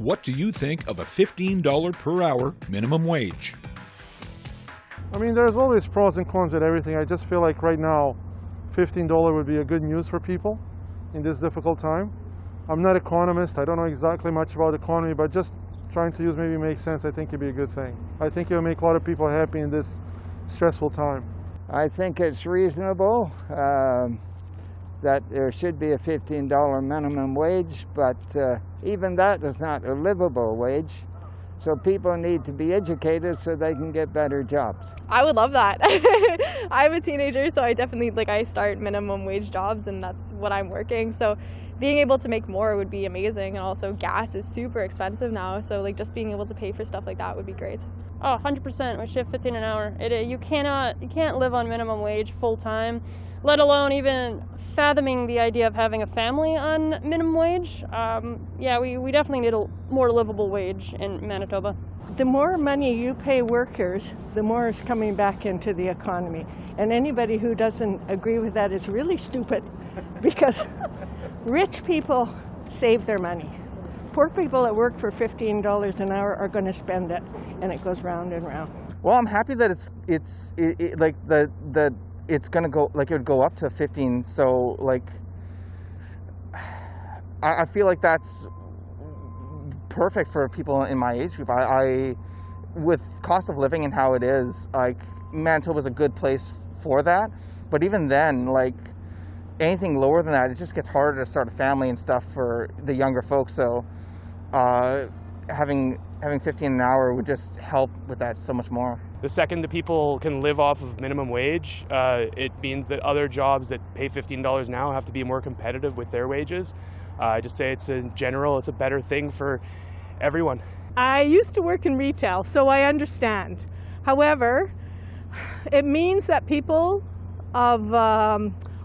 What do you think of a $15 per hour minimum wage? I mean, there's always pros and cons with everything. I just feel like right now, $15 would be a good news for people in this difficult time. I'm not an economist. I don't know exactly much about the economy, but just trying to use maybe make sense, I think it'd be a good thing. I think it'll make a lot of people happy in this stressful time. I think it's reasonable that there should be a $15 minimum wage, but even that is not a livable wage. So people need to be educated so they can get better jobs. I would love that. I'm a teenager, so I definitely, I start minimum wage jobs and that's what I'm working. So being able to make more would be amazing. And also gas is super expensive now. So just being able to pay for stuff like that would be great. Oh, 100%. We should have 15 an hour. You can't live on minimum wage full time, let alone even fathoming the idea of having a family on minimum wage. Yeah, we definitely need a more livable wage in Manitoba. The more money you pay workers, the more is coming back into the economy. And anybody who doesn't agree with that is really stupid, because rich people save their money. Poor people that work for $15 an hour are going to spend it, and it goes round and round. Well, I'm happy that it's going to go, it would go up to 15. So I feel like that's perfect for people in my age group. I with cost of living and how it is, Manitoba's a good place for that. But even then, anything lower than that, it just gets harder to start a family and stuff for the younger folks. So having 15 an hour would just help with that so much more. The second that people can live off of minimum wage, it means that other jobs that pay $15 now have to be more competitive with their wages. I just say in general, it's a better thing for everyone. I used to work in retail, so I understand. However, it means that people of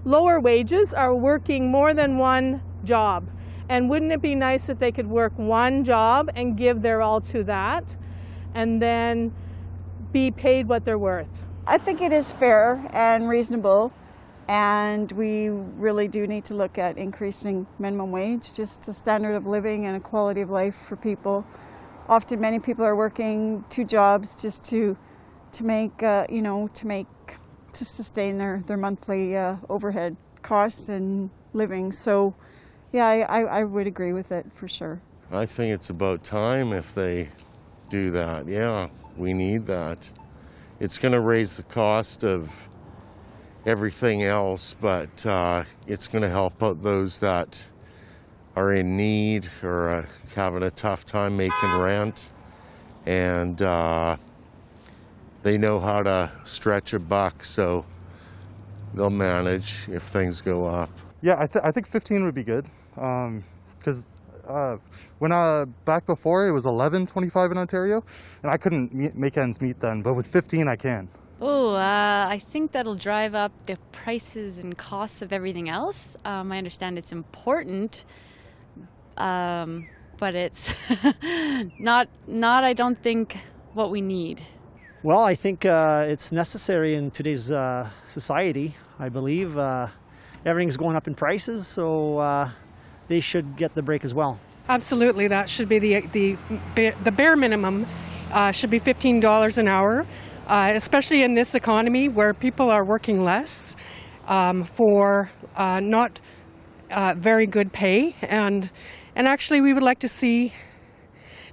lower wages are working more than one job. And wouldn't it be nice if they could work one job and give their all to that, and then be paid what they're worth? I think it is fair and reasonable, and we really do need to look at increasing minimum wage, just a standard of living and a quality of life for people. Often many people are working two jobs just to sustain their monthly overhead costs and living. So yeah, I would agree with it for sure. I think it's about time if they do that. Yeah, we need that. It's going to raise the cost of everything else, but it's going to help out those that are in need or having a tough time making rent, and they know how to stretch a buck, so they'll manage if things go up. Yeah, I think 15 would be good, because when back before it was $11.25 in Ontario, and I couldn't make ends meet then, but with 15 I can. Oh, I think that'll drive up the prices and costs of everything else. I understand it's important, but it's not I don't think what we need. Well, I think it's necessary in today's society. I believe everything's going up in prices, so they should get the break as well. Absolutely, that should be the bare minimum. Should be $15 an hour, especially in this economy where people are working less for not very good pay, and actually we would like to see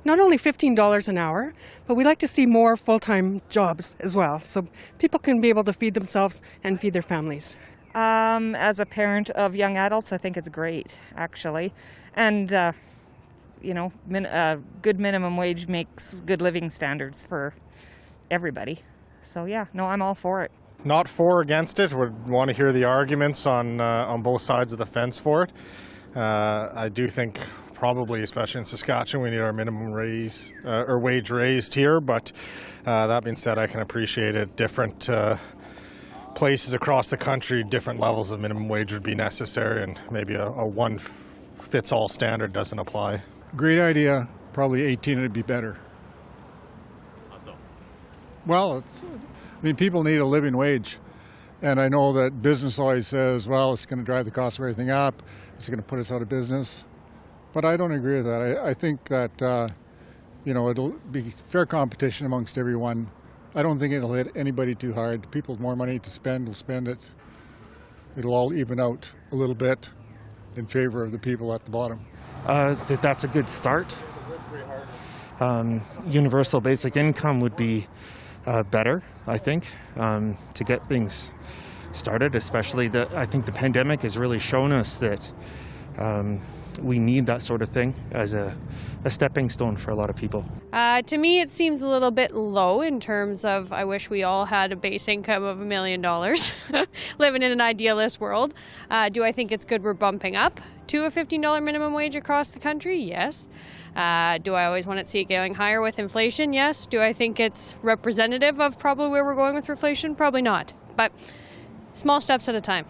not only $15 an hour, but we'd like to see more full-time jobs as well, so people can be able to feed themselves and feed their families. As a parent of young adults, I think it's great, actually. And, good minimum wage makes good living standards for everybody. So, yeah, no, I'm all for it. Not for or against it. Would want to hear the arguments on both sides of the fence for it. I do think probably, especially in Saskatchewan, we need our minimum raise or wage raised here. But that being said, I can appreciate it. Different places across the country, different levels of minimum wage would be necessary, and maybe a one-fits-all standard doesn't apply. Great idea. Probably 18 would be better. Also. Well, people need a living wage. And I know that business always says, well, it's going to drive the cost of everything up. It's going to put us out of business. But I don't agree with that. I think that, it'll be fair competition amongst everyone. I don't think it'll hit anybody too hard. People with more money to spend will spend it. It'll all even out a little bit in favor of the people at the bottom. That's a good start. Universal basic income would be better, I think, to get things started, especially I think the pandemic has really shown us that we need that sort of thing as a stepping stone for a lot of people. To me, it seems a little bit low in terms of I wish we all had a base income of $1 million, living in an idealist world. Do I think it's good we're bumping up to a $15 minimum wage across the country? Yes. Do I always want to see it going higher with inflation? Yes. Do I think it's representative of probably where we're going with inflation? Probably not. But small steps at a time.